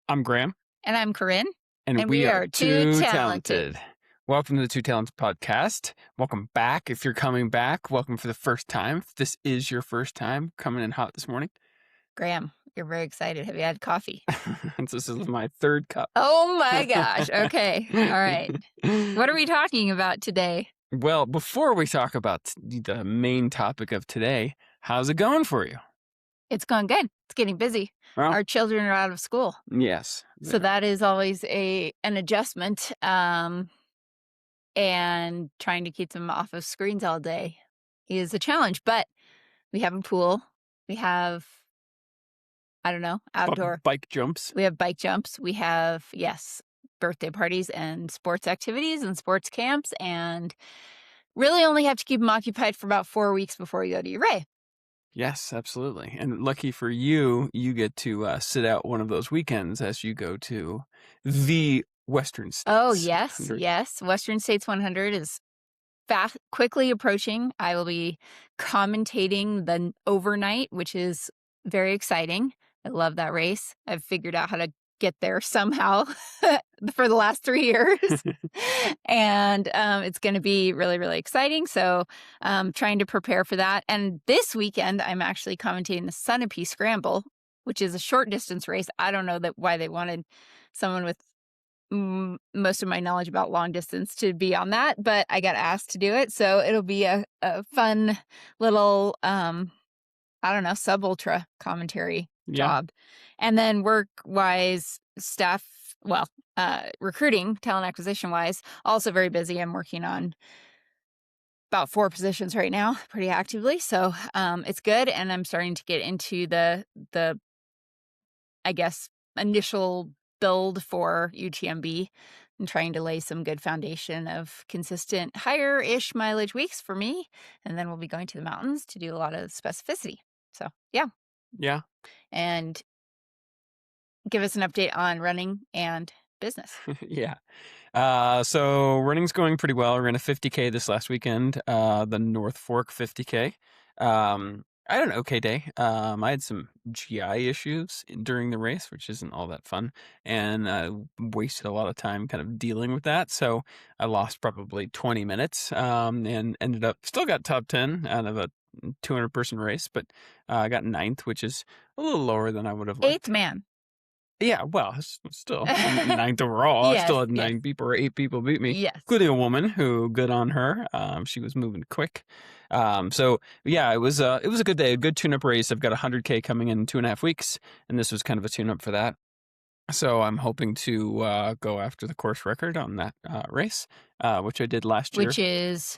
I'm Graham, And I'm Corinne, and and we we are are too Too talented. Talented. Welcome to the Too Talented podcast. Welcome back if you're coming back. Welcome for the first time. If this is your first time coming in hot this morning, Graham, you're very excited. Have you had coffee? this is my third cup. Oh my gosh. Okay. All right. What are we talking about today? Well, before we talk about the main topic of today, how's it going for you? It's going good. It's getting busy. Well, Our children are out of school. yes. So that is always an adjustment. And trying to keep them off of screens all day is a challenge. But we have a pool. We have, I don't know, outdoor. Bike jumps. We have bike jumps. We have, yes, birthday parties and sports activities and sports camps, and really only have to keep them occupied for about 4 weeks before you go to Ouray. Yes, absolutely. And lucky for you, you get to sit out one of those weekends as you go to the Western Oh, States. yes, yes. Western States 100 is quickly approaching. I will be commentating the overnight, which is very exciting. I love that race. I've figured out how to get there somehow for the last 3 years. And it's going to be really, really exciting. So trying to prepare for that. And this weekend, I'm actually commentating the Sunapee Scramble, which is a short distance race. I don't know why they wanted someone with most of my knowledge about long distance to be on that, but I got asked to do it. So it'll be a fun little, I don't know, sub ultra commentary Yeah. job. And then work wise, staff, recruiting, talent acquisition wise, also very busy. I'm working on about 4 positions right now, pretty actively. So it's good. And I'm starting to get into the I guess, initial build for UTMB and trying to lay some good foundation of consistent higher-ish mileage weeks for me. And then we'll be going to the mountains to do a lot of specificity. So, yeah. Yeah. And give us an update on running and business. Yeah. So running's going pretty well. We ran a 50K this last weekend, the North Fork 50K. I had an okay day. I had some GI issues during the race, which isn't all that fun, and I wasted a lot of time kind of dealing with that. So I lost probably 20 minutes, and ended up still got top 10 out of a 200-person race, but I got ninth, which is a little lower than I would have liked. 8th man. Yeah, well, still ninth overall. I Yes, still had yes. 9 people or 8 people beat me, Yes. including a woman who, good on her. She was moving quick. So yeah, it was a good day, a good tune-up race. I've got 100K coming in 2.5 weeks, and this was kind of a tune-up for that. So I'm hoping to go after the course record on that race, which I did last year. Which is...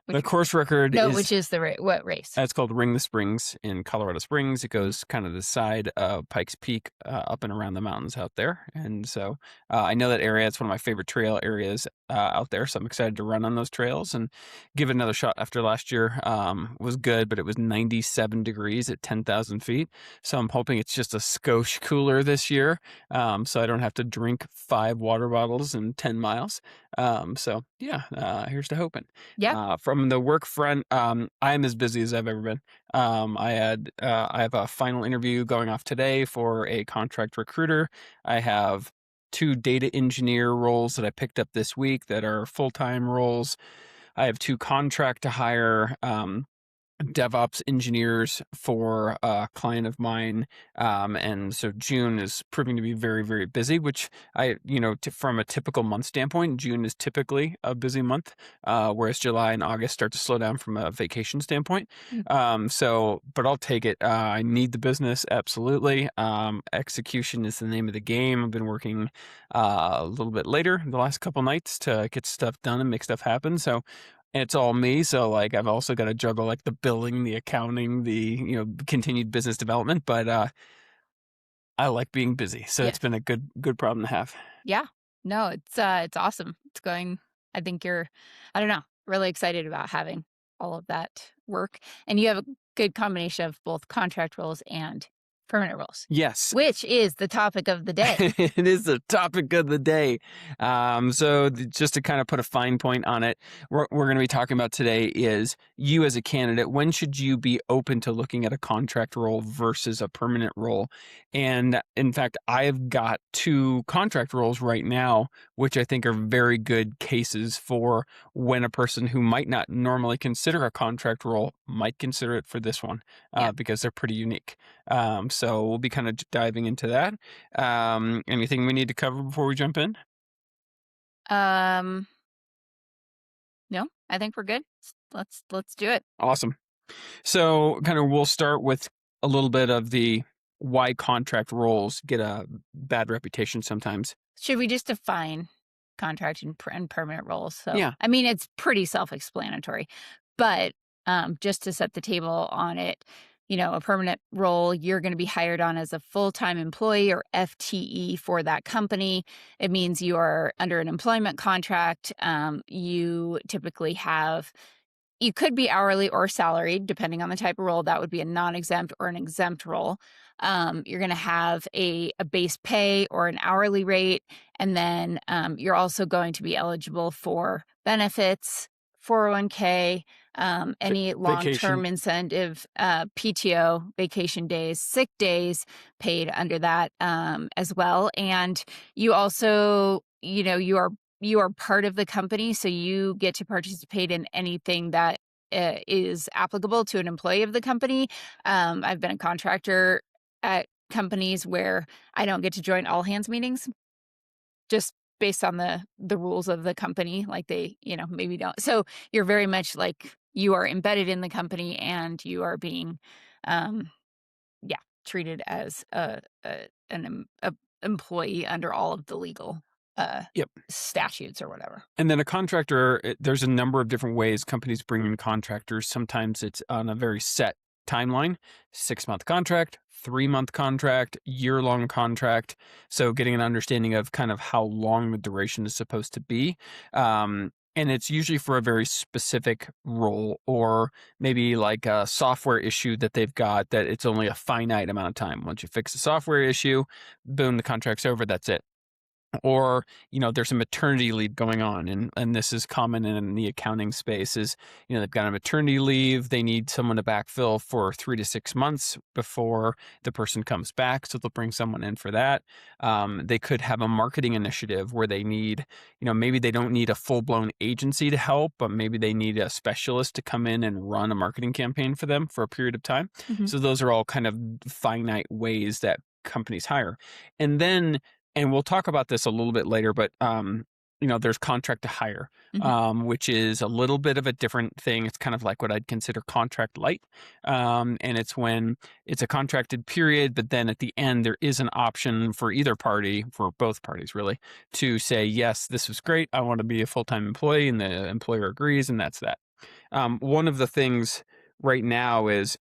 The course record No, is... which is what race? It's called Ring the Springs in Colorado Springs. It goes kind of the side of Pikes Peak, up and around the mountains out there. And so I know that area. It's one of my favorite trail areas out there. So I'm excited to run on those trails and give it another shot after last year. Was good, but it was 97 degrees at 10,000 feet. So I'm hoping it's just a skosh cooler this year, so I don't have to drink 5 water bottles in 10 miles. So yeah, here's to hoping. Yeah. From the work front, I'm as busy as I've ever been. I have a final interview going off today for a contract recruiter. I have 2 data engineer roles that I picked up this week that are full-time roles. I have 2 contract to hire DevOps engineers for a client of mine. And so June is proving to be very, very busy, which from a typical month standpoint, June is typically a busy month, whereas July and August start to slow down from a vacation standpoint. But I'll take it. I need the business. Absolutely. Execution is the name of the game. I've been working a little bit later the last couple nights to get stuff done and make stuff happen. So it's all me. So like, I've also got to juggle like the billing, the accounting, the, continued business development, but, I like being busy. So Yes. It's been a good problem to have. Yeah. No, it's awesome. It's going, I think you're, I don't know, really excited about having all of that work. And you have a good combination of both contract roles and Permanent roles, Yes. which is the topic of the day. It is the topic of the day. Just to kind of put a fine point on it, what we're going to be talking about today is you as a candidate. When should you be open to looking at a contract role versus a permanent role? And in fact, I've got two contract roles right now, which I think are very good cases for when a person who might not normally consider a contract role might consider it for this one, Yeah. because they're pretty unique. So we'll be kind of diving into that. Anything we need to cover before we jump in? Um, no, I think we're good. Let's do it. Awesome. So kind of we'll start with a little bit of the why contract roles get a bad reputation sometimes. Should we just define contract and permanent roles? So, Yeah. I mean, it's pretty self-explanatory, but just to set the table on it, a permanent role, you're going to be hired on as a full-time employee or FTE for that company. It means you are under an employment contract. You typically have You could be hourly or salaried, depending on the type of role. That would be a non-exempt or an exempt role. You're going to have a base pay or an hourly rate, and then you're also going to be eligible for benefits, 401k, any Vacation. long-term incentive, PTO, vacation days, sick days paid under that as well. And you also, you are part of the company, so you get to participate in anything that is applicable to an employee of the company. I've been a contractor at companies where I don't get to join all hands meetings just based on the rules of the company. Like they, maybe don't. So you're very much like you are embedded in the company and you are being, um, yeah, treated as a employee under all of the legal uh, Yep. statutes or whatever. And then a contractor, there's a number of different ways companies bring in contractors. Sometimes it's on a very set timeline, 6-month contract, 3-month contract, year-long contract. So getting an understanding of kind of how long the duration is supposed to be. And it's usually for a very specific role or maybe like a software issue that they've got that it's only a finite amount of time. Once you fix the software issue, boom, the contract's over, that's it. Or there's a maternity leave going on, and this is common in the accounting space. Is they've got a maternity leave, they need someone to backfill for 3 to 6 months before the person comes back, so they'll bring someone in for that. They could have a marketing initiative where they need, maybe they don't need a full-blown agency to help, but maybe they need a specialist to come in and run a marketing campaign for them for a period of time. Mhm. So those are all kind of finite ways that companies hire. And we'll talk about this a little bit later, but there's contract to hire, Mhm. which is a little bit of a different thing. It's kind of like what I'd consider contract light, and it's when it's a contracted period, but then at the end there is an option for either party, for both parties really, to say yes, this was great. I want to be a full-time employee, and the employer agrees, and that's that. One of the things right now is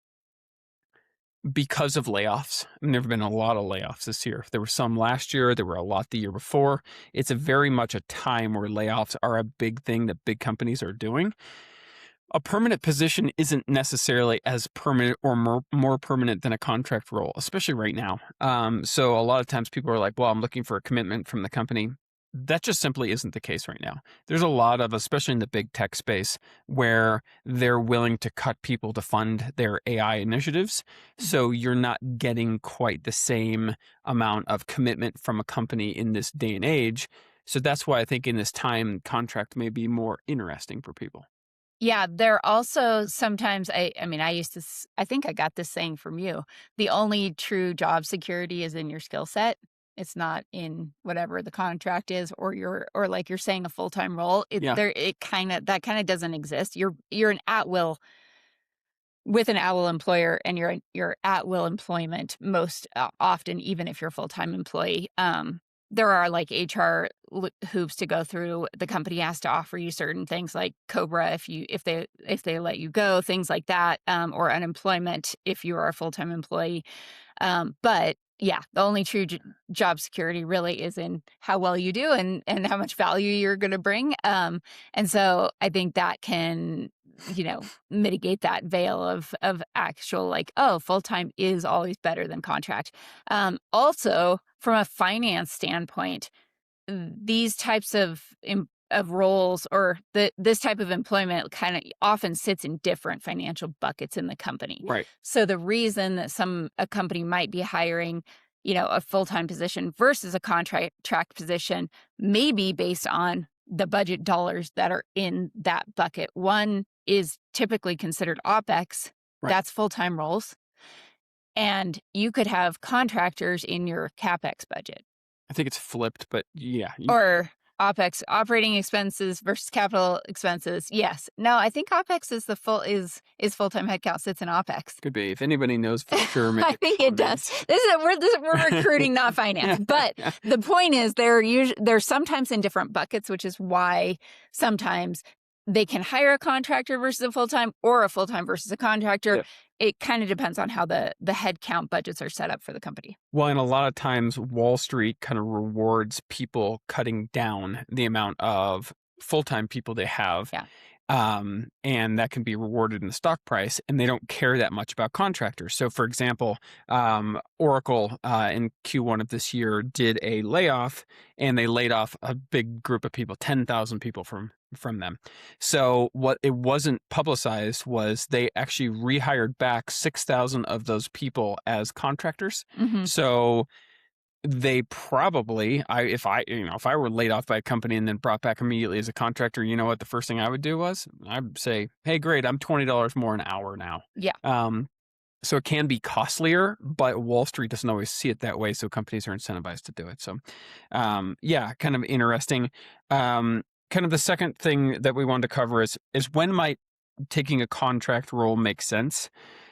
because of layoffs. And there have been a lot of layoffs this year. There were some last year, there were a lot the year before. It's a very much a time where layoffs are a big thing that big companies are doing. A permanent position isn't necessarily as permanent or more permanent than a contract role, especially right now. So a lot of times people are like, well, I'm looking for a commitment from the company. That just simply isn't the case right now. There's a lot of, especially in the big tech space, where they're willing to cut people to fund their AI initiatives. Mhm. So you're not getting quite the same amount of commitment from a company in this day and age. So that's why I think in this time, contract may be more interesting for people. Yeah, there also sometimes I mean, I used to I think I got this saying from you. The only true job security is in your skill set. It's not in whatever the contract is or or like you're saying a full-time role. Yeah. That kind of doesn't exist. You're an at will with an at-will employer, and you're at-will employment most often, even if you're a full-time employee. There are like HR hoops to go through. The company has to offer you certain things like COBRA if they let you go, things like that, or unemployment if you are a full-time employee. But yeah, the only true job security really is in how well you do and how much value you're going to bring. And so I think mitigate that veil of actual like, oh, full-time is always better than contract. Also, from a finance standpoint, these types of roles or this type of employment kind of often sits in different financial buckets in the company. Right. So the reason that a company might be hiring, a full-time position versus a contract position may be based on the budget dollars that are in that bucket. One is typically considered OpEx, Right. that's full-time roles, and you could have contractors in your CapEx budget. I think it's flipped, but yeah, Or OpEx, operating expenses versus capital expenses. Yes. No, I think OpEx is full-time headcount sits in OpEx. could be. If anybody knows for sure, I maybe think it does. comments. We're recruiting, not finance. But the point is they're sometimes in different buckets, which is why sometimes they can hire a contractor versus a full-time or a full-time versus a contractor. Yeah. It kind of depends on how the headcount budgets are set up for the company. Well, and a lot of times Wall Street kind of rewards people cutting down the amount of full-time people they have. Yeah. And that can be rewarded in the stock price, and they don't care that much about contractors. So, for example, Oracle in Q1 of this year did a layoff, and they laid off a big group of people, 10,000 people from them. So, what it wasn't publicized was they actually rehired back 6,000 of those people as contractors. Mhm. So they probably, if I were laid off by a company and then brought back immediately as a contractor, you know what the first thing I would do was? I'd say, hey, great, I'm $20 more an hour now. Yeah. So it can be costlier, but Wall Street doesn't always see it that way. So companies are incentivized to do it. So, yeah, kind of interesting. Kind of the second thing that we wanted to cover is when might taking a contract role make sense?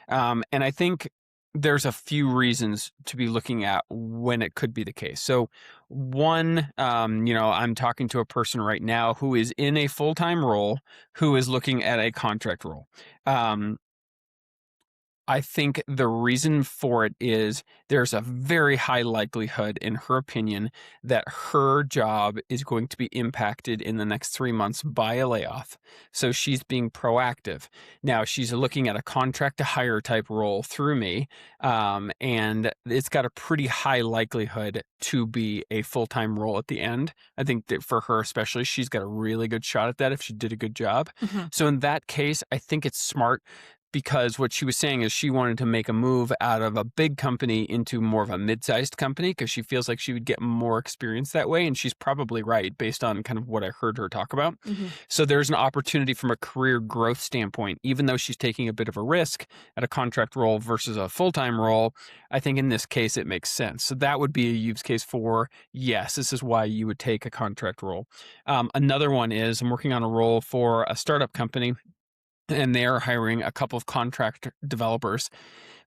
And I think there's a few reasons to be looking at when it could be the case. So one, I'm talking to a person right now who is in a full-time role who is looking at a contract role. I think the reason for it is there's a very high likelihood, in her opinion, that her job is going to be impacted in the next 3 months by a layoff. So she's being proactive. Now, she's looking at a contract to hire type role through me, and it's got a pretty high likelihood to be a full-time role at the end. I think that for her especially, she's got a really good shot at that if she did a good job. Mhm. So in that case, I think it's smart because what she was saying is she wanted to make a move out of a big company into more of a mid-sized company because she feels like she would get more experience that way. And she's probably right based on kind of what I heard her talk about. Mhm. So there's an opportunity from a career growth standpoint, even though she's taking a bit of a risk at a contract role versus a full-time role. I think in this case, it makes sense. So that would be a use case for, yes, this is why you would take a contract role. Another one is I'm working on a role for a startup company, and they are hiring a couple of contract developers.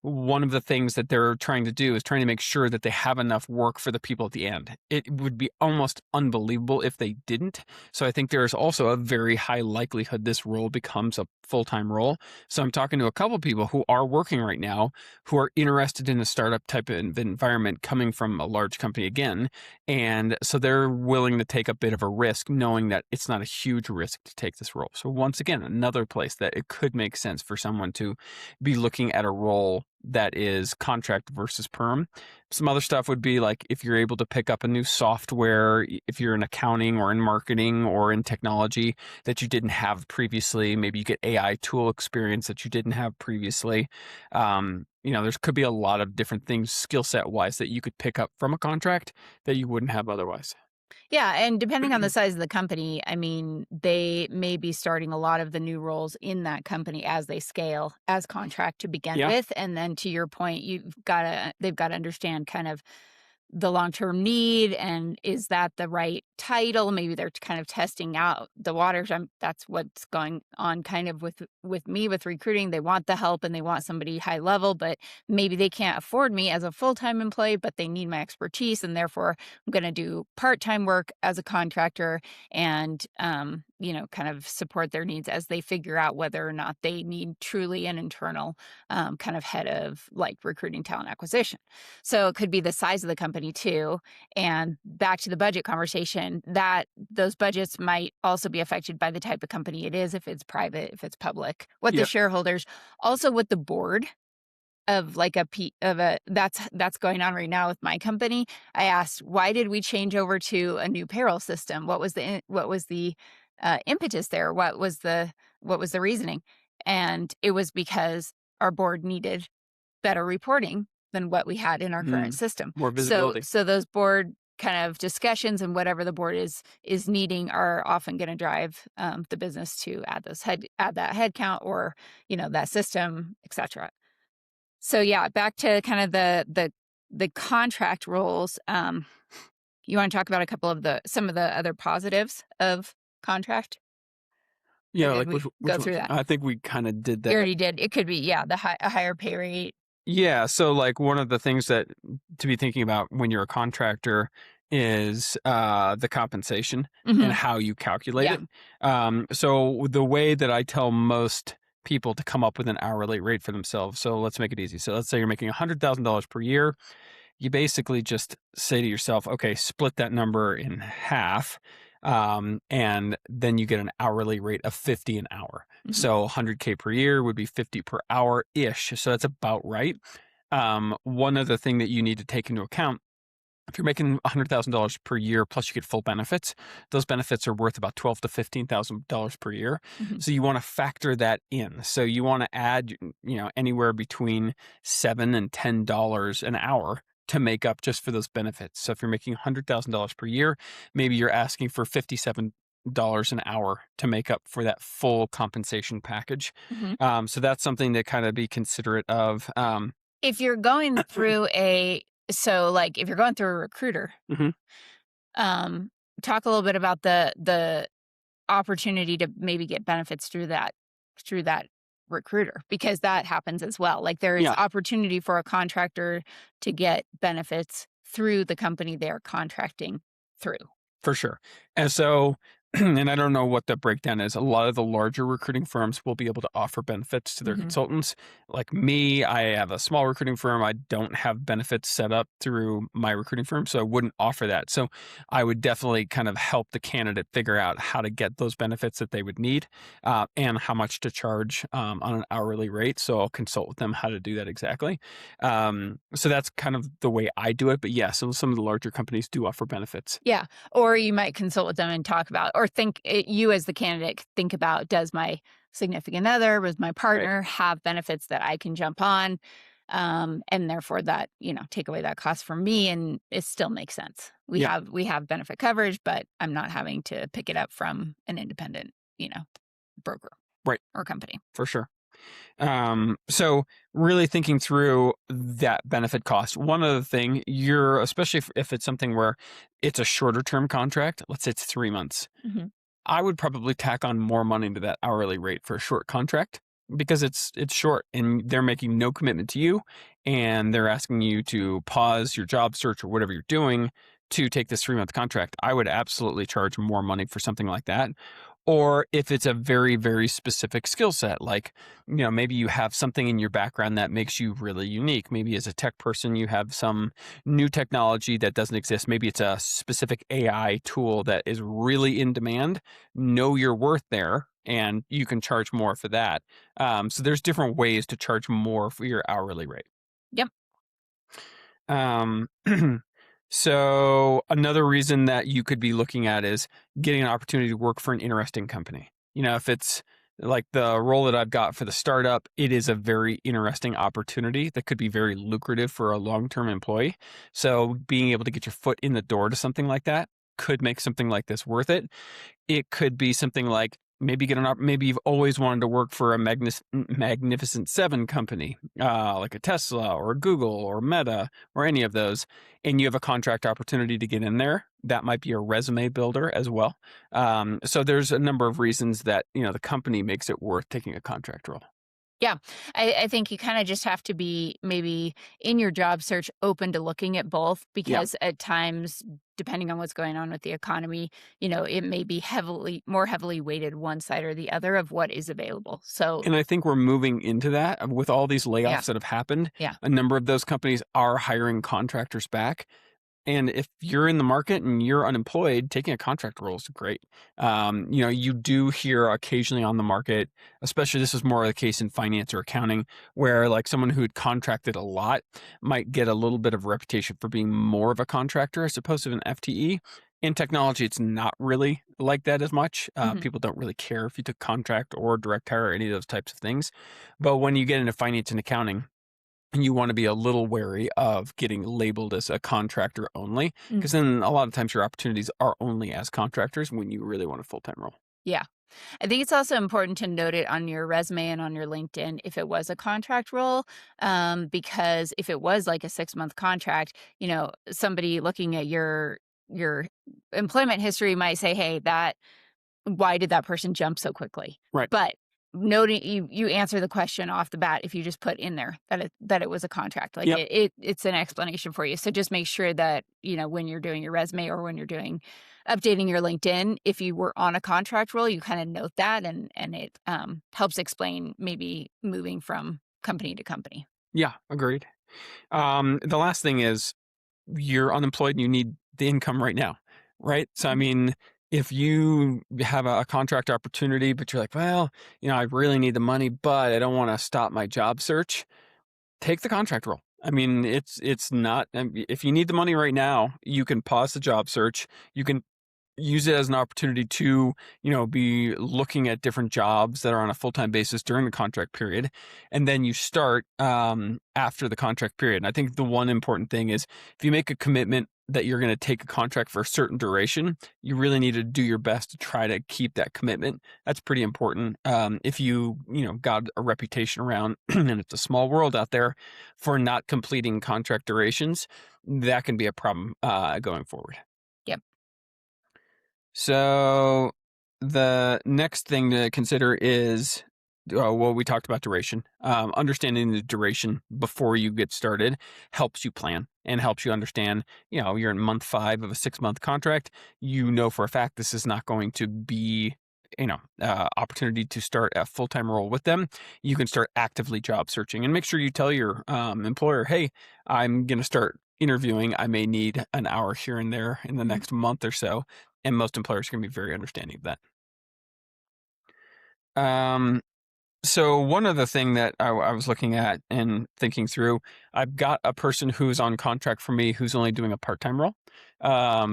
One of the things that they're trying to do is trying to make sure that they have enough work for the people at the end. It would be almost unbelievable if they didn't. So I think there is also a very high likelihood this role becomes a full-time role. So I'm talking to a couple of people who are working right now who are interested in a startup type of environment coming from a large company again. And so they're willing to take a bit of a risk knowing that it's not a huge risk to take this role. So once again, another place that it could make sense for someone to be looking at a role that is contract versus perm. Some other stuff would be like if you're able to pick up a new software, if you're in accounting or in marketing or in technology that you didn't have previously, maybe you get AI tool experience that you didn't have previously. There could be a lot of different things skill set wise that you could pick up from a contract that you wouldn't have otherwise. Yeah, and depending on the size of the company, I mean, they may be starting a lot of the new roles in that company as they scale as contract to begin Yeah. with, and then to your point, they've got to understand kind of the long-term need and is that the right title? Maybe they're kind of testing out the waters. That's what's going on kind of with me with recruiting. They want the help and they want somebody high level, but maybe they can't afford me as a full-time employee, but they need my expertise and therefore I'm going to do part-time work as a contractor and kind of support their needs as they figure out whether or not they need truly an internal kind of head of like recruiting talent acquisition. So it could be the size of the company too. And back to the budget conversation, that those budgets might also be affected by the type of company it is, if it's private, if it's public, what the Yep. shareholders, also what the board of like that's going on right now with my company. I asked, why did we change over to a new payroll system? What was the impetus there? What was the reasoning? And it was because our board needed better reporting than what we had in our current Mm. system. More So visibility. so those board kind of discussions and whatever the board is needing are often going to drive the business to add that head count, or that system, etc. So yeah, back to kind of the contract roles. You want to talk about some of the other positives of contract, or Yeah, did like we which go through ones? that? I think we kind of did You that. already did. It could be, yeah, a higher pay rate. Yeah, so like one of the things that to be thinking about when you're a contractor is the compensation and Hmm. how you calculate Yeah. it. So the way that I tell most people to come up with an hourly rate for themselves. So let's make it easy. So let's say you're making $100,000 per year. You basically just say to yourself, okay, split that number in half. And then you get an hourly rate of 50 an hour. Hmm. So 100K per year would be 50 per hour ish. So that's about right. One other thing that you need to take into account, if you're making $100,000 per year plus you get full benefits, those benefits are worth about $12,000 to $15,000 per year. Hmm. So you want to factor that in. So you want to add, anywhere between $7 and $10 an hour to make up just for those benefits. So if you're making $100,000 per year, maybe you're asking for $57 an hour to make up for that full compensation package. Hmm. So that's something to kind of be considerate of. If you're going through if you're going through a recruiter, Mhm. um, talk a little bit about the opportunity to maybe get benefits through that recruiter, because that happens as well. Like, there is Yeah. opportunity for a contractor to get benefits through the company they're contracting through. For sure. And so, and I don't know what the breakdown is. A lot of the larger recruiting firms will be able to offer benefits to their Hmm. consultants. Like me, I have a small recruiting firm. I don't have benefits set up through my recruiting firm, so I wouldn't offer that. So I would definitely kind of help the candidate figure out how to get those benefits that they would need, and how much to charge on an hourly rate. So I'll consult with them how to do that exactly. So that's kind of the way I do it. But yeah, so some of the larger companies do offer benefits. Yeah. Or you might consult with them and talk about, or you as the candidate think about, does my significant other, does my Right. partner have benefits that I can jump on? And therefore that, take away that cost from me, and it still makes sense. We Yeah. have benefit coverage, but I'm not having to pick it up from an independent, broker Right. or company. For sure. So really thinking through that benefit cost. One other thing, especially if it's something where it's a shorter term contract, let's say it's 3 months, Hmm. I would probably tack on more money to that hourly rate for a short contract because it's short and they're making no commitment to you, and they're asking you to pause your job search or whatever you're doing to take this 3 month contract. I would absolutely charge more money for something like that. Or if it's a very, very specific skill set, like, maybe you have something in your background that makes you really unique. Maybe as a tech person, you have some new technology that doesn't exist. Maybe it's a specific AI tool that is really in demand. Know your worth there, and you can charge more for that. So there's different ways to charge more for your hourly rate. Yep. Um, so another reason that you could be looking at is getting an opportunity to work for an interesting company. If it's like the role that I've got for the startup, it is a very interesting opportunity that could be very lucrative for a long-term employee. So being able to get your foot in the door to something like that could make something like this worth it. It could be something like maybe you've always wanted to work for a magnificent seven company, like a Tesla or a Google or Meta or any of those, and you have a contract opportunity to get in there. That might be a resume builder as well. So there's a number of reasons that the company makes it worth taking a contract role. Yeah. I think you kinda just have to be maybe in your job search open to looking at both Yeah. because at times, depending on what's going on with the economy, you know, it may be more heavily weighted one side or the other of what is available. So, And I think we're moving into that with all these yeah, layoffs that have happened. yeah. A number of those companies are hiring contractors back. And if you're in the market and you're unemployed, taking a contract role is great. You do hear occasionally on the market, especially this is more the case in finance or accounting, where like someone who had contracted a lot might get a little bit of reputation for being more of a contractor as opposed to an FTE. In technology, it's not really like that as much. Mhm. People don't really care if you took contract or direct hire or any of those types of things. But when you get into finance and accounting, and you want to be a little wary of getting labeled as a contractor only, Mm, because then a lot of times your opportunities are only as contractors when you really want a full time role. yeah. I think it's also important to note it on your resume and on your LinkedIn if it was a contract role, because if it was like a 6-month contract, you know, somebody looking at your employment history might say, "Hey, that why did that person jump so quickly?" Right. But noting you answer the question off the bat if you just put in there that it was a contract. Like Yep. it's an explanation for you. So just make sure that, you know, when you're doing your resume or when you're doing updating your LinkedIn, if you were on a contract role, you kind of note that and it helps explain maybe moving from company to company. Yeah. Agreed. The last thing is you're unemployed and you need the income right now. Right. So, I Mhm. mean, if you have a contract opportunity, but you're like, well, I really need the money, but I don't want to stop my job search, take the contract role. I mean, it's not if you need the money right now, you can pause the job search. You can use it as an opportunity to, be looking at different jobs that are on a full-time basis during the contract period. And then you start after the contract period. And I think the one important thing is if you make a commitment that you're going to take a contract for a certain duration, you really need to do your best to try to keep that commitment. That's pretty important. If got a reputation around, and it's a small world out there for not completing contract durations, that can be a problem going forward. Yep. So the next thing to consider is, well, we talked about duration. Understanding the duration before you get started helps you plan and helps you understand, you're in month 5 of a 6-month contract. You know for a fact this is not going to be, opportunity to start a full-time role with them. You can start actively job searching and make sure you tell your employer, hey, I'm going to start interviewing. I may need an hour here and there in the Mhm. next month or so, and most employers can be very understanding of that. So one other thing that I was looking at and thinking through, I've got a person who's on contract for me who's only doing a part-time role.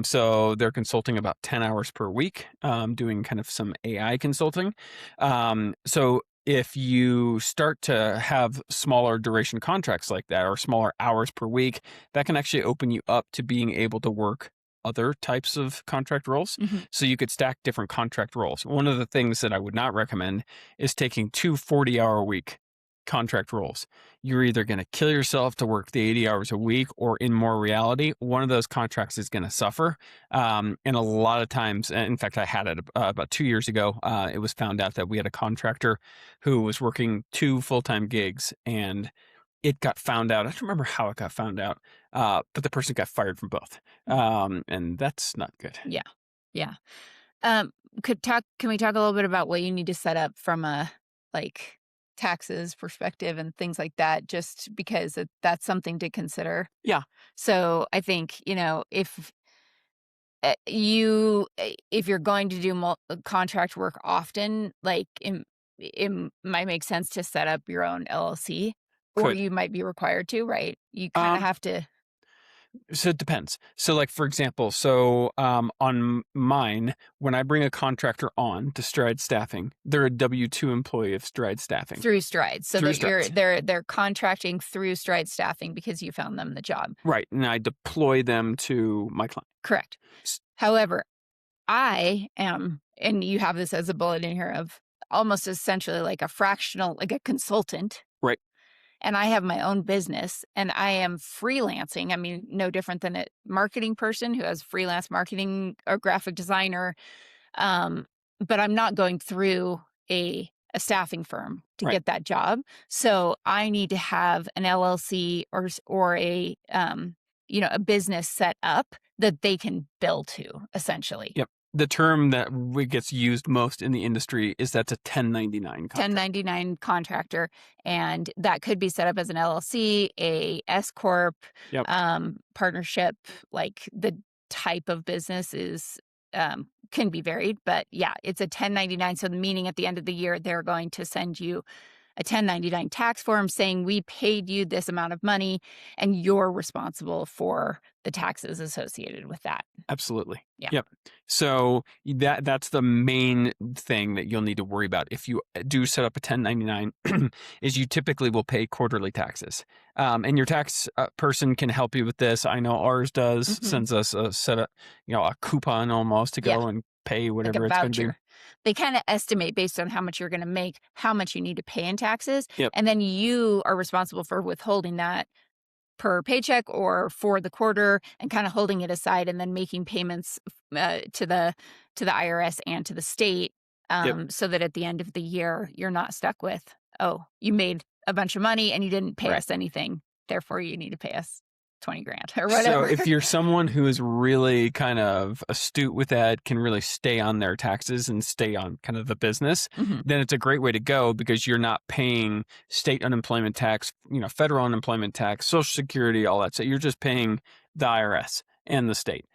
So they're consulting about 10 hours per week, doing kind of some AI consulting. So if you start to have smaller duration contracts like that or smaller hours per week, that can actually open you up to being able to work other types of contract roles. Mhm. So you could stack different contract roles. One of the things that I would not recommend is taking 2 40-hour a week contract roles. You're either going to kill yourself to work the 80 hours a week, or in more reality, one of those contracts is going to suffer. And a lot of times, and in fact, I had it about 2 years ago. It was found out that we had a contractor who was working 2 full-time gigs, and it got found out. I don't remember how it got found out, but the person got fired from both. And that's not good. Yeah. Yeah. Um, can we talk a little bit about what you need to set up from a, like, taxes perspective and things like that, just because that's something to consider. Yeah. So, I think, you know, if you're going to do contract work often, like, it might make sense to set up your own LLC, or Could. you might be required to, right? You kinda Um, have to. So it depends. So, like for example, on mine, when I bring a contractor on to Stride Staffing, they're a W-2 employee of Stride Staffing Through Stride, so through that Strides, they're contracting through Stride Staffing because you found them the job. right? And I deploy them to my client. Correct. S- However, I am, and you have this as a bullet in here, of almost essentially like a fractional, like a consultant, Right. and I have my own business and I am freelancing. I mean, no different than a marketing person who has freelance marketing or graphic designer. Um, but I'm not going through a staffing firm to Right. get that job. So I need to have an LLC or a a business set up that they can bill to essentially. Yep. The term that gets used most in the industry is that's a 1099 contract. 1099 contractor, and that could be set up as an LLC, a S corp, Yep. partnership. Like the type of business is can be varied, but yeah, it's a 1099. So the meaning at the end of the year, they're going to send you a 1099 tax form saying we paid you this amount of money, and you're responsible for the taxes associated with that. Absolutely. Yeah. Yep. So that's the main thing that you'll need to worry about if you do set up a 1099 is you typically will pay quarterly taxes. And your tax person can help you with this. I know ours does, Hmm. sends us a set up, a coupon almost to Yeah. go and pay Like a whatever it's going to be. voucher. They kinda estimate based on how much you're gonna make, how much you need to pay in taxes, Yep. and then you are responsible for withholding that per paycheck or for the quarter and kinda holding it aside and then making payments, to the IRS and to the state, Yep. so that at the end of the year, you're not stuck with, "Oh, you made a bunch of money and you didn't pay Right. us anything, therefore you need to pay us 20 grand," or So whatever. if you're someone who is really kind of astute with that, can really stay on their taxes and stay on kind of the business, Mhm. then it's a great way to go because you're not paying state unemployment tax, federal unemployment tax, Social Security, all that. So you're just paying the IRS and the state.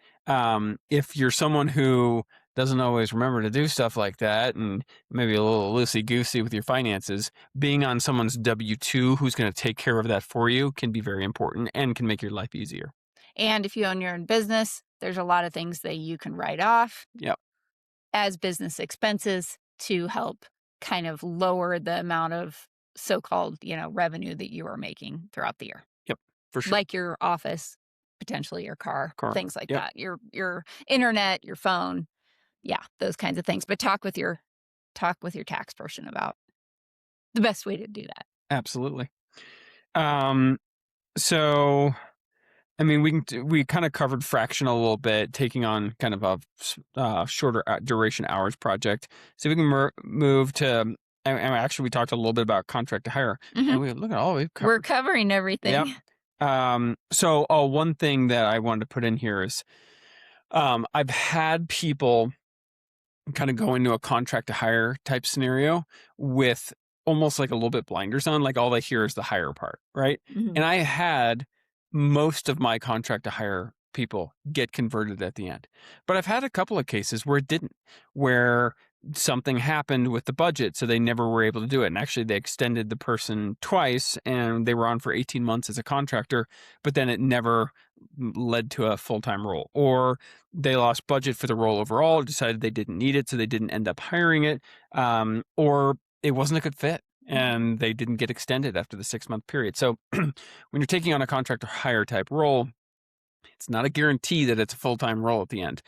If you're someone who doesn't always remember to do stuff like that and maybe a little loosey goosey with your finances, being on someone's W 2 who's going to take care of that for you can be very important and can make your life easier. And if you own your own business, there's a lot of things that you can write off Yep. as business expenses to help kind of lower the amount of so-called, revenue that you are making throughout the year. Yep. For sure. Like your office, potentially your car, Car. things like Yep. that. Your internet, your phone, yeah, those kinds of things. But talk with your tax person about the best way to do that. Absolutely. Um, so I mean, we kind of covered fractional a little bit, taking on kind of a shorter duration hours project. So we can move to, and actually we talked a little bit about contract to hire, Mhm. and we look at all we've We're covered. covering Yep. everything. So one thing that I wanted to put in here is, I've had people kind of go into a contract to hire type scenario with almost like a little bit blinders on, like all they hear is the hire part, right? Mhm. And I had most of my contract to hire people get converted at the end. But I've had a couple of cases where it didn't, where something happened with the budget, so they never were able to do it. And actually, they extended the person twice and they were on for 18 months as a contractor, but then it never led to a full time role. Or they lost budget for the role overall, decided they didn't need it, so they didn't end up hiring it, or it wasn't a good fit and they didn't get extended after the 6 month period. So when you're taking on a contract or hire type role, it's not a guarantee that it's a full time role at the end.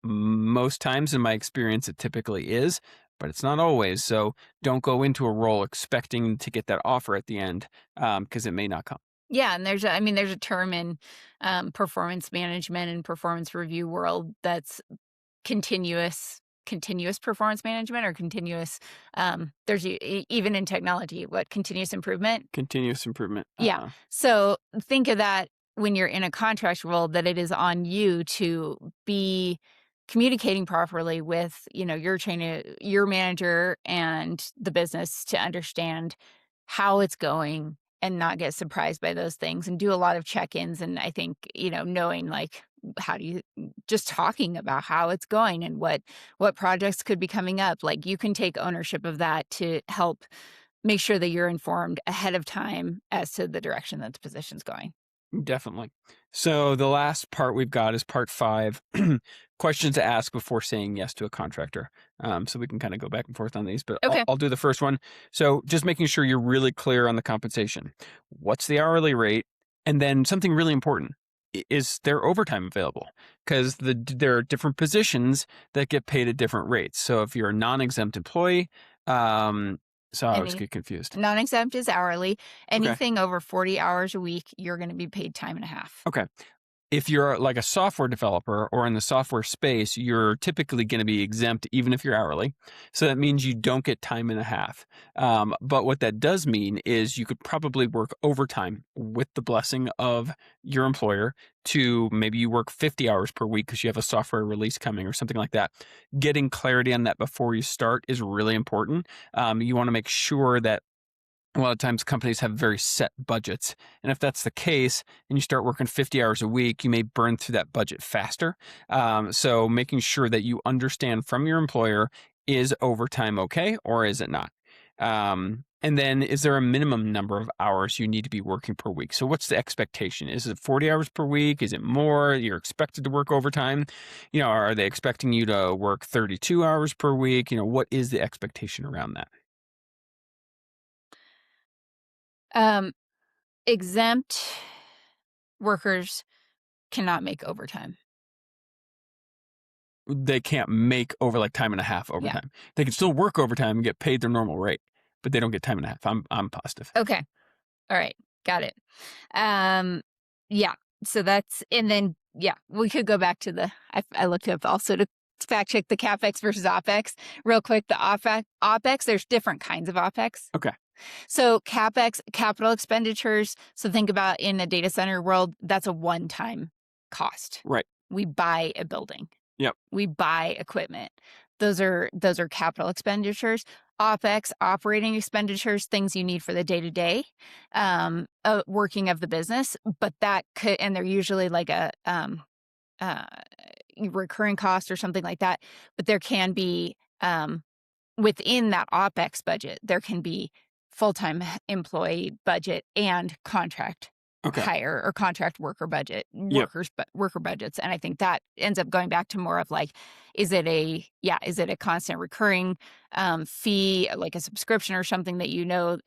Most times, in my experience, it typically is, but it's not always. So don't go into a role expecting to get that offer at the end because it may not come. Yeah, and there's a term in performance management and performance review world that's continuous performance management or continuous. Even in technology, what continuous improvement. Continuous improvement. Yeah. So think of that when you're in a contract role, that it is on you to be communicating properly with, your manager and the business to understand how it's going and not get surprised by those things and do a lot of check-ins. And I think, knowing like how do you just talking about how it's going and what projects could be coming up. Like you can take ownership of that to help make sure that you're informed ahead of time as to the direction that the position's going. Definitely. So the last part we've got is part 5, questions to ask before saying yes to a contractor. So we can kind of go back and forth on these, but Okay. I'll do the first one. So just making sure you're really clear on the compensation. What's the hourly rate? And then something really important. Is there overtime available? Because there are different positions that get paid at different rates. So if you're a non-exempt employee, so I always Any get confused. non-exempt is hourly. Okay. Anything over 40 hours a week, you're going to be paid time and a half. Okay. if you're like a software developer or in the software space, you're typically going to be exempt even if you're hourly. So that means you don't get time and a half. But what that does mean is you could probably work overtime with the blessing of your employer to maybe you work 50 hours per week because you have a software release coming or something like that. Getting clarity on that before you start is really important. You want to make sure that a lot of times companies have very set budgets. And if that's the case and you start working 50 hours a week, you may burn through that budget faster. So making sure that you understand from your employer, is overtime okay or is it not? And then is there a minimum number of hours you need to be working per week? So what's the expectation? Is it 40 hours per week? Is it more? You're expected to work overtime? Are they expecting you to work 32 hours per week? What is the expectation around that? Um, exempt workers cannot make overtime. They can't make over like time and a half Yeah. overtime. They can still work overtime and get paid their normal rate, but they don't get time and a half. I'm positive. Okay. All right. Got it. Um, yeah. So that's, and then, yeah, we could go back to I looked up also to fact check the CapEx versus OpEx real quick. The OpEx, there's different kinds of OpEx. Okay. So CapEx, capital expenditures. So think about in a data center world, that's a one-time cost. Right. We buy a building. Yep. We buy equipment. Those are capital expenditures. OpEx, operating expenditures, things you need for the day-to-day working of the business. But that could, and they're usually like a uh, recurring cost or something like that. But there can be within that OpEx budget, there can be full-time employee budget and contract Okay. hire or contract worker budget, Yep. worker budgets. And I think that ends up going back to more of like, is it a constant recurring fee, like a subscription or something that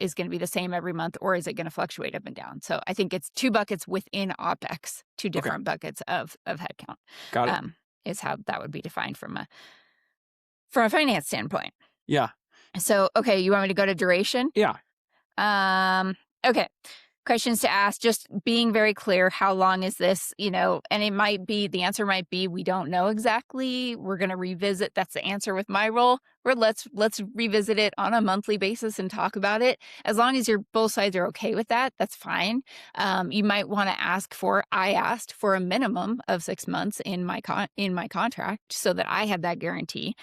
is going to be the same every month, or is it going to fluctuate up and down? So I think it's two buckets within OpEx, two Okay. different buckets of headcount. Got it. Is how that would be defined from a finance standpoint. Yeah. So, okay, you want me to go to duration? Yeah. Okay. Questions to ask, just being very clear, how long is this, and the answer might be, we don't know exactly. We're going to revisit. That's the answer with my role. Or let's revisit it on a monthly basis and talk about it. As long as both sides are okay with that, that's fine. You might want to I asked for a minimum of 6 months in my contract so that I had that guarantee.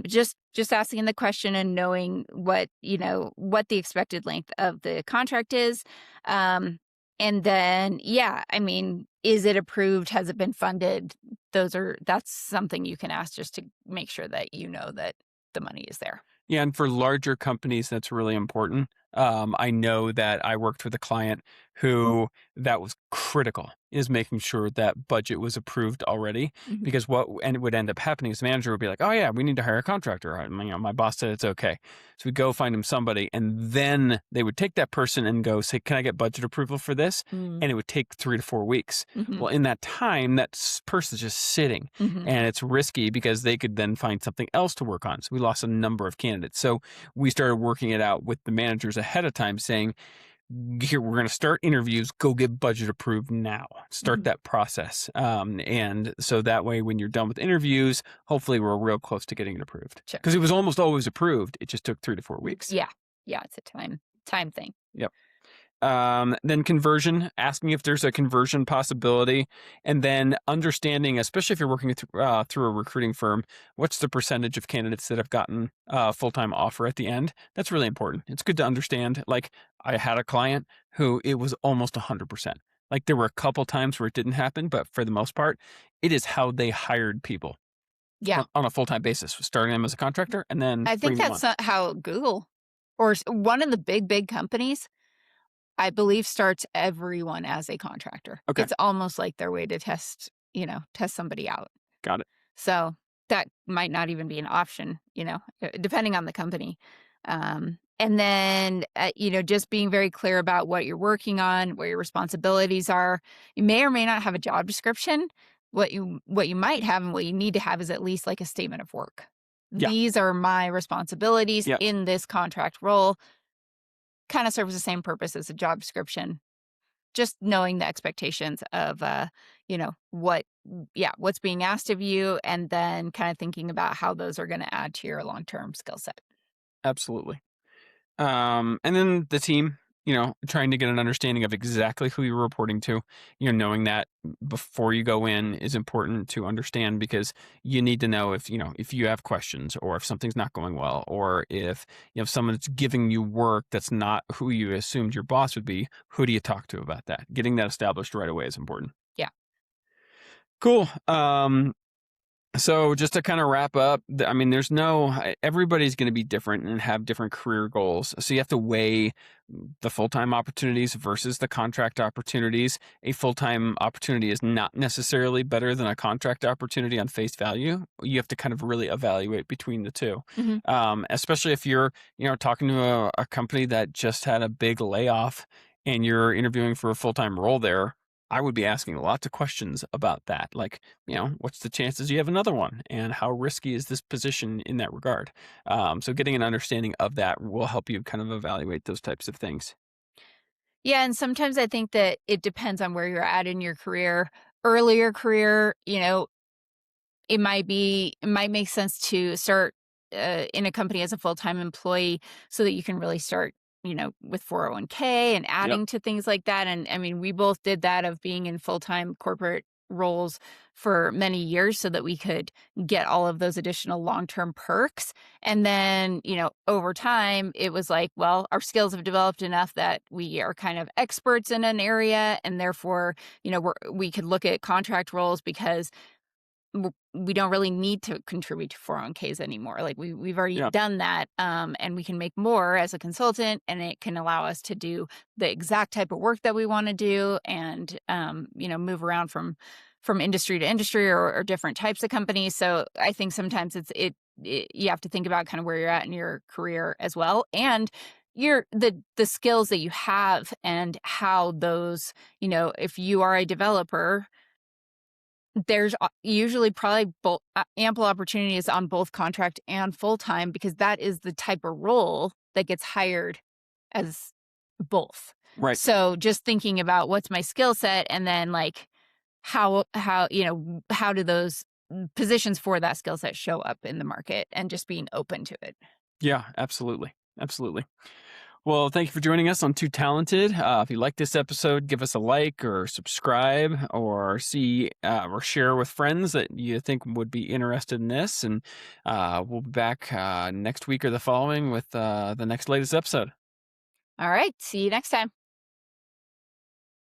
Just asking the question and knowing what the expected length of the contract is. And then, is it approved? Has it been funded? That's something you can ask just to make sure that that the money is there. Yeah, and for larger companies, that's really important. I know that I worked with a client who that was critical, is making sure that budget was approved already. Mhm. Because what would end up happening is the manager would be like, "Oh yeah, we need to hire a contractor. My boss said it's okay." So we go find him somebody, and then they would take that person and go say, "Can I get budget approval for this?" Mm. And it would take 3 to 4 weeks. Mhm. Well, in that time, that person's just sitting. Mhm. And it's risky because they could then find something else to work on. So we lost a number of candidates. So we started working it out with the managers ahead of time saying, here, we're going to start interviews, go get budget approved now, start Mhm. that process. And so that way, when you're done with interviews, hopefully we're real close to getting it approved. Sure. Because it was almost always approved. It just took 3 to 4 weeks. Yeah. Yeah. It's a time thing. Yep. Then conversion, asking if there's a conversion possibility, and then understanding, especially if you're working through a recruiting firm, what's the percentage of candidates that have gotten a full-time offer at the end? That's really important. It's good to understand. Like I had a client who it was almost 100%. Like there were a couple times where it didn't happen, but for the most part, it is how they hired people. Yeah. On a full-time basis, starting them as a contractor and then I think bringing them that's on. not how Google or one of the big companies, I believe, starts everyone as a contractor. Okay. It's almost like their way to test somebody out. Got it. So that might not even be an option, depending on the company. And then, just being very clear about what you're working on, what your responsibilities are. You may or may not have a job description. What you might have and what you need to have is at least like a statement of work. Yeah. These are my responsibilities Yeah. in this contract role. Kind of serves the same purpose as a job description. Just knowing the expectations of, what's being asked of you, and then kind of thinking about how those are going to add to your long-term skill set. Absolutely. And then the team, trying to get an understanding of exactly who you're reporting to, knowing that before you go in is important to understand because you need to know if you have questions or if something's not going well or if, someone's giving you work that's not who you assumed your boss would be, who do you talk to about that? Getting that established right away is important. Yeah. Cool. So just to kind of wrap up, I mean, everybody's going to be different and have different career goals. So you have to weigh the full-time opportunities versus the contract opportunities. A full-time opportunity is not necessarily better than a contract opportunity on face value. You have to kind of really evaluate between the two. Hmm. Especially if you're, talking to a company that just had a big layoff and you're interviewing for a full-time role there. I would be asking lots of questions about that. Like, what's the chances you have another one? And how risky is this position in that regard? So getting an understanding of that will help you kind of evaluate those types of things. Yeah, and sometimes I think that it depends on where you're at in your career. Earlier career, it might make sense to start in a company as a full-time employee so that you can really start, with 401k and Yep. adding to things like that. And I mean, we both did that of being in full-time corporate roles for many years so that we could get all of those additional long-term perks. And then, over time, it was like, well, our skills have developed enough that we are kind of experts in an area. And therefore, we could look at contract roles because we don't really need to contribute to 401ks anymore. Like we've already Yeah. done that, and we can make more as a consultant, and it can allow us to do the exact type of work that we want to do, and move around from industry to industry or different types of companies. So I think sometimes you have to think about kind of where you're at in your career as well, and the skills that you have and how those, if you are a developer, there's usually probably ample opportunities on both contract and full-time because that is the type of role that gets hired as both. Right. So just thinking about what's my skill set and then like how do those positions for that skill set show up in the market and just being open to it. Yeah. Absolutely. Absolutely. Well, thank you for joining us on Too Talented. If you like this episode, give us a like or subscribe or or share with friends that you think would be interested in this. And we'll be back next week or the following with the next latest episode. All right. See you next time.